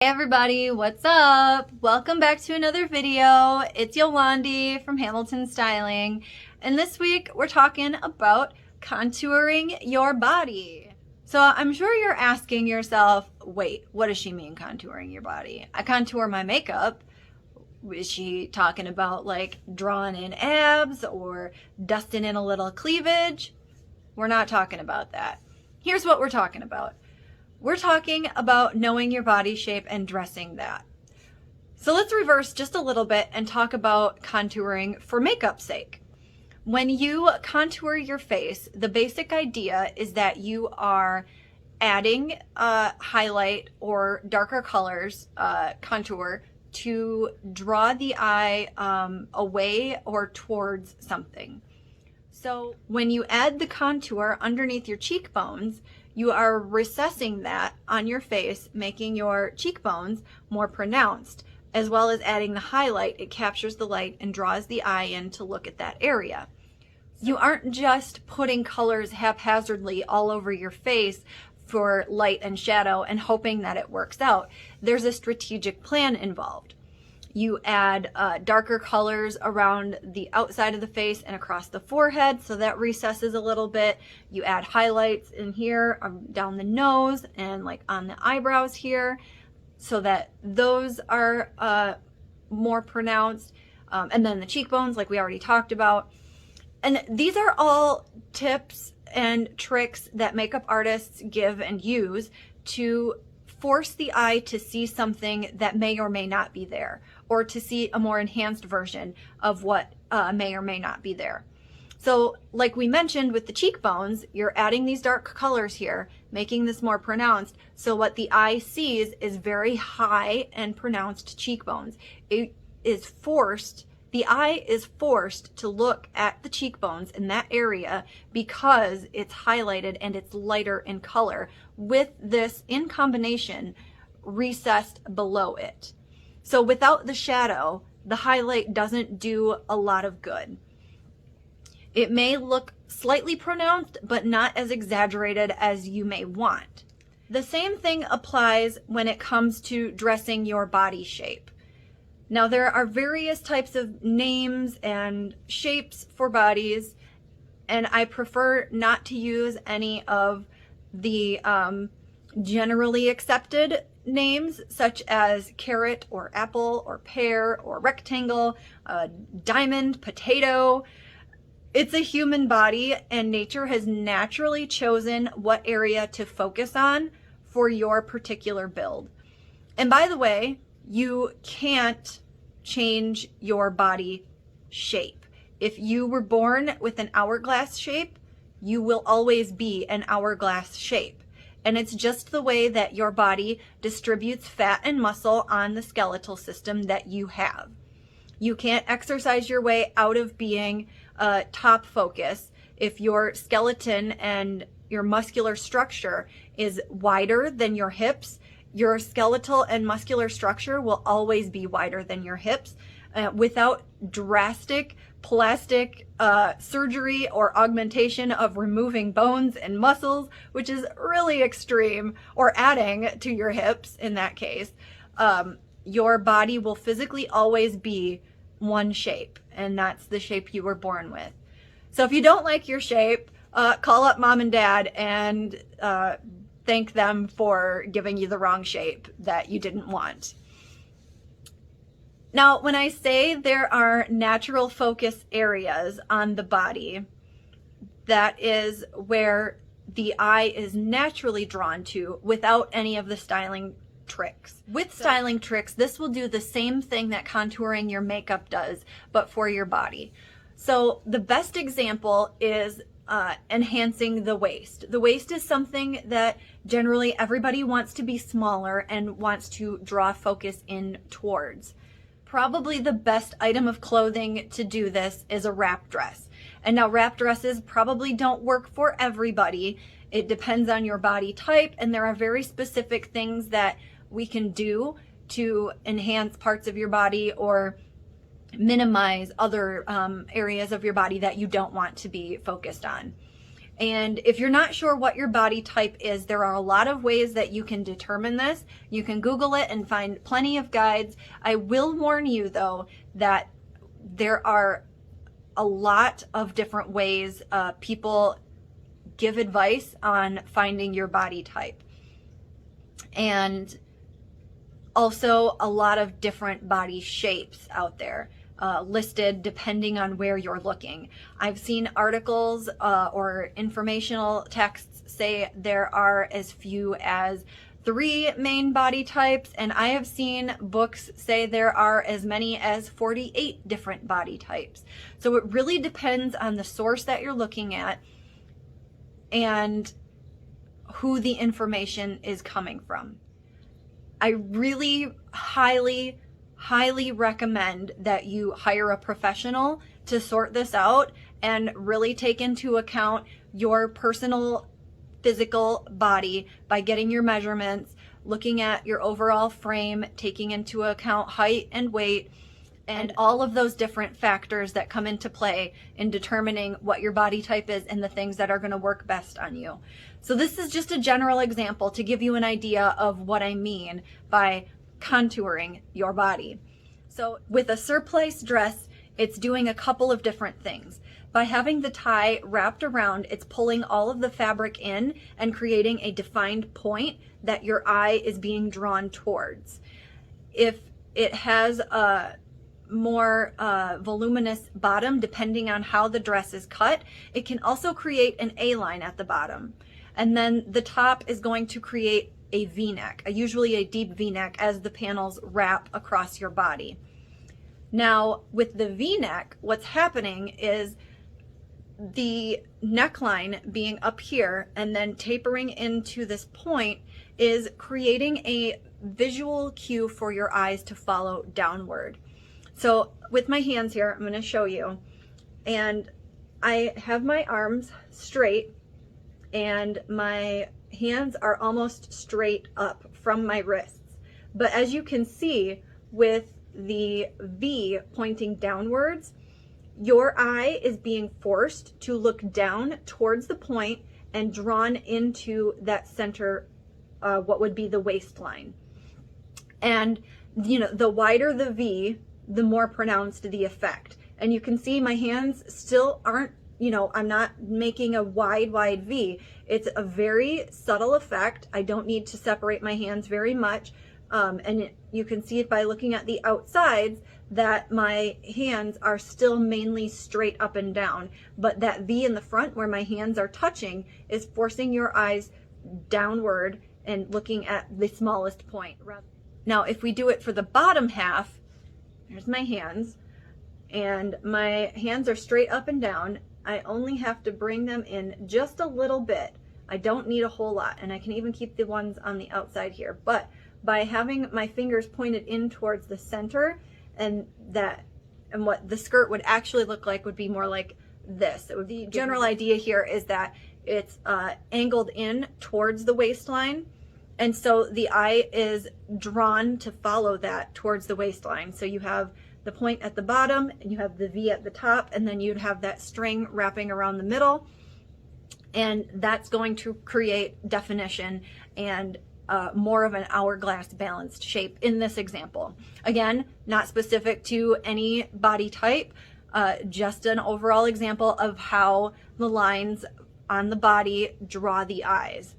Hey everybody, what's up? Welcome back to another video. It's Yolandi from Hamilton Styling, and this week we're talking about contouring your body. So I'm sure you're asking yourself, wait, what does she mean contouring your body? I contour my makeup. Is she talking about like drawing in abs or dusting in a little cleavage? We're not talking about that. Here's what we're talking about. We're talking about knowing your body shape and dressing that. So let's reverse just a little bit and talk about contouring for makeup's sake. When you contour your face, the basic idea is that you are adding highlight or darker colors contour to draw the eye away or towards something. So when you add the contour underneath your cheekbones, you are recessing that on your face, making your cheekbones more pronounced, as well as adding the highlight. It captures the light and draws the eye in to look at that area. You aren't just putting colors haphazardly all over your face for light and shadow and hoping that it works out. There's a strategic plan involved. You add darker colors around the outside of the face and across the forehead, so that recesses a little bit. You add highlights in here, down the nose, and like on the eyebrows here, so that those are more pronounced. And then the cheekbones, like we already talked about. And these are all tips and tricks that makeup artists give and use to force the eye to see something that may or may not be there, or to see a more enhanced version of what may or may not be there. So like we mentioned with the cheekbones, you're adding these dark colors here, making this more pronounced, so what the eye sees is very high and pronounced cheekbones. It is forced, the eye is forced to look at the cheekbones in that area because it's highlighted and it's lighter in color, with this in combination recessed below it. So without the shadow, the highlight doesn't do a lot of good. It may look slightly pronounced, but not as exaggerated as you may want. The same thing applies when it comes to dressing your body shape. Now, there are various types of names and shapes for bodies, and I prefer not to use any of the generally accepted names, such as carrot or apple or pear or rectangle, diamond, potato. It's a human body, and nature has naturally chosen what area to focus on for your particular build. And by the way, you can't change your body shape. If you were born with an hourglass shape, you will always be an hourglass shape. And it's just the way that your body distributes fat and muscle on the skeletal system that you have. You can't exercise your way out of being top focus if your skeleton and your muscular structure is wider than your hips. Your skeletal and muscular structure will always be wider than your hips without drastic plastic surgery or augmentation of removing bones and muscles, which is really extreme, or adding to your hips in that case. Your body will physically always be one shape, and that's the shape you were born with. So if you don't like your shape, call up mom and dad and thank them for giving you the wrong shape that you didn't want. Now, when I say there are natural focus areas on the body, that is where the eye is naturally drawn to without any of the styling tricks. With styling tricks, this will do the same thing that contouring your makeup does, but for your body. So the best example is enhancing the waist. The waist is something that generally everybody wants to be smaller and wants to draw focus in towards. Probably the best item of clothing to do this is a wrap dress. And now wrap dresses probably don't work for everybody. It depends on your body type, and there are very specific things that we can do to enhance parts of your body or minimize other areas of your body that you don't want to be focused on. And if you're not sure what your body type is, there are a lot of ways that you can determine this. You can Google it and find plenty of guides. I will warn you though that there are a lot of different ways people give advice on finding your body type. And also a lot of different body shapes out there. Listed depending on where you're looking. I've seen articles or informational texts say there are as few as 3 main body types, and I have seen books say there are as many as 48 different body types. So it really depends on the source that you're looking at and who the information is coming from. I really highly recommend that you hire a professional to sort this out and really take into account your personal physical body by getting your measurements, looking at your overall frame, taking into account height and weight, and all of those different factors that come into play in determining what your body type is and the things that are going to work best on you. So this is just a general example to give you an idea of what I mean by contouring your body. So with a surplice dress, it's doing a couple of different things. By having the tie wrapped around, it's pulling all of the fabric in and creating a defined point that your eye is being drawn towards. If it has a more voluminous bottom, depending on how the dress is cut, it can also create an A-line at the bottom. And then the top is going to create a V-neck, usually a deep V-neck, as the panels wrap across your body. Now, with the V-neck, what's happening is the neckline being up here and then tapering into this point is creating a visual cue for your eyes to follow downward. So with my hands here, I'm going to show you, and I have my arms straight and my hands are almost straight up from my wrists. But as you can see, with the V pointing downwards, your eye is being forced to look down towards the point and drawn into that center, what would be the waistline. And you know, the wider the V, the more pronounced the effect. And you can see my hands still aren't, you know, I'm not making a wide V. It's a very subtle effect. I don't need to separate my hands very much. And you can see it by looking at the outsides that my hands are still mainly straight up and down. But that V in the front where my hands are touching is forcing your eyes downward and looking at the smallest point. Now, if we do it for the bottom half, here's my hands, and my hands are straight up and down. I only have to bring them in just a little bit. I don't need a whole lot, and I can even keep the ones on the outside here. But by having my fingers pointed in towards the center, and what the skirt would actually look like would be more like this. The general idea here is that it's angled in towards the waistline, and so the eye is drawn to follow that towards the waistline. So you have the point at the bottom and you have the V at the top, and then you'd have that string wrapping around the middle, and that's going to create definition and more of an hourglass balanced shape in this example. Again, not specific to any body type, just an overall example of how the lines on the body draw the eyes.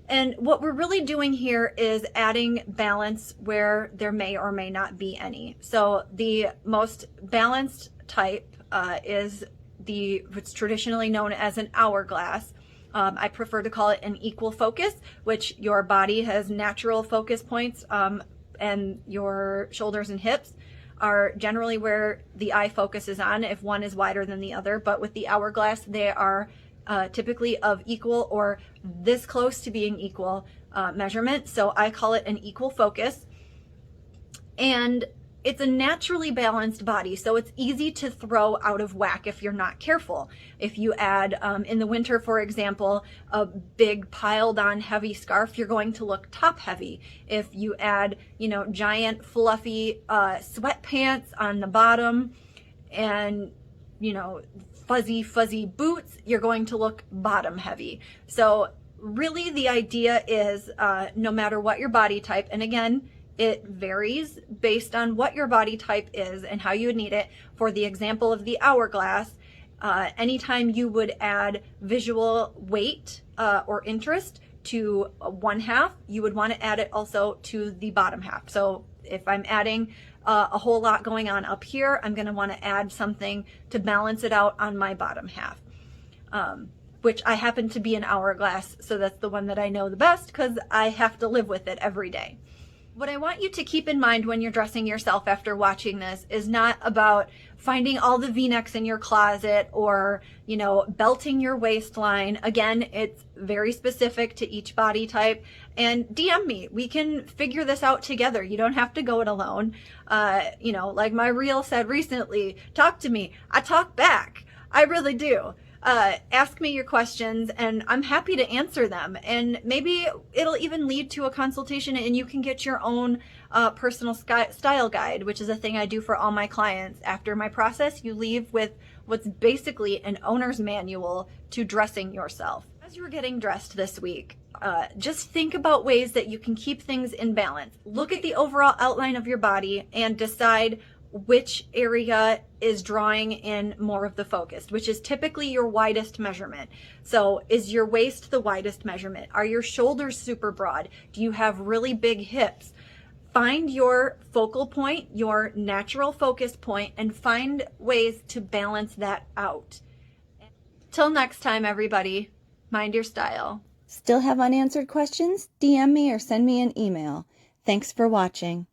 And what we're really doing here is adding balance where there may or may not be any. So the most balanced type is what's traditionally known as an hourglass. I prefer to call it an equal focus, which your body has natural focus points, and your shoulders and hips are generally where the eye focuses on if one is wider than the other. But with the hourglass, they are typically of equal or this close to being equal measurement. So I call it an equal focus. And it's a naturally balanced body, so it's easy to throw out of whack if you're not careful. If you add, in the winter, for example, a big piled on heavy scarf, you're going to look top heavy. If you add, you know, giant fluffy sweatpants on the bottom and, you know, fuzzy boots, you're going to look bottom heavy. So really the idea is no matter what your body type, and again, it varies based on what your body type is and how you would need it. For the example of the hourglass, anytime you would add visual weight or interest to one half, you would want to add it also to the bottom half. So if I'm adding a whole lot going on up here, I'm going to want to add something to balance it out on my bottom half, which I happen to be an hourglass, so that's the one that I know the best because I have to live with it every day. What I want you to keep in mind when you're dressing yourself after watching this is not about finding all the V-necks in your closet or, you know, belting your waistline. Again, it's very specific to each body type. And DM me. We can figure this out together. You don't have to go it alone. You know, like my reel said recently, talk to me. I talk back. I really do. Ask me your questions and I'm happy to answer them, and maybe it'll even lead to a consultation and you can get your own personal style guide, which is a thing I do for all my clients. After my process, you leave with what's basically an owner's manual to dressing yourself. As you're getting dressed this week, just think about ways that you can keep things in balance. Look at the overall outline of your body and decide which area is drawing in more of the focus, which is typically your widest measurement. So is your waist the widest measurement? Are your shoulders super broad? Do you have really big hips? Find your focal point, your natural focus point, and find ways to balance that out. Till next time, everybody, mind your style. Still have unanswered questions? DM me or send me an email. Thanks for watching.